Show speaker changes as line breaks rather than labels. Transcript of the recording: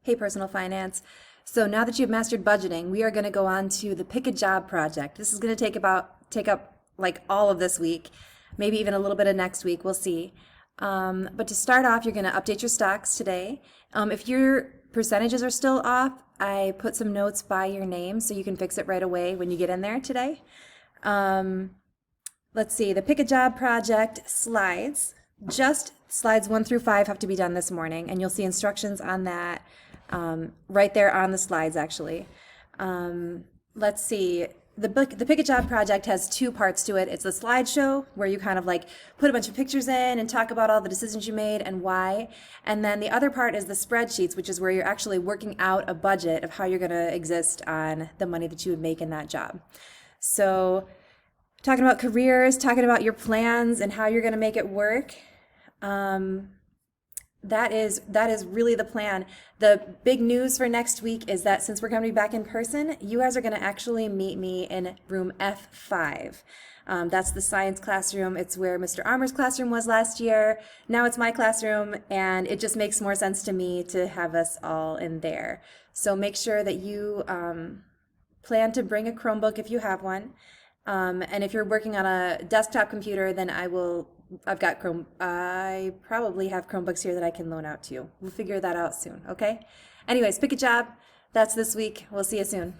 Hey, Personal Finance. So now that you've mastered budgeting, we are going to go on to the Pick a Job project. This is going to take up like all of this week, maybe even a little bit of next week. We'll see. But to start off, you're going to update your stocks today. If your percentages are still off, I put some notes by your name so you can fix it right away when you get in there today. Let's see, the Pick a Job project slides. Just slides 1 through 5 have to be done this morning, and you'll see instructions on that right there on the slides, actually. Let's see, the Pick a Job project has 2 parts to it. It's a slideshow where you kind of like put a bunch of pictures in and talk about all the decisions you made and why. And then the other part is the spreadsheets, which is where you're actually working out a budget of how you're going to exist on the money that you would make in that job. So talking about careers, talking about your plans and how you're going to make it work. That is really the plan. The big news for next week is that since we're going to be back in person, you guys are going to actually meet me in room F5. That's the science classroom. It's where Mr. Armour's classroom was last year. Now it's my classroom, and it just makes more sense to me to have us all in there. So make sure that you plan to bring a Chromebook if you have one. And if you're working on a desktop computer, then I probably have Chromebooks here that I can loan out to you. We'll figure that out soon, okay? Anyways, Pick a Job. That's this week. We'll see you soon.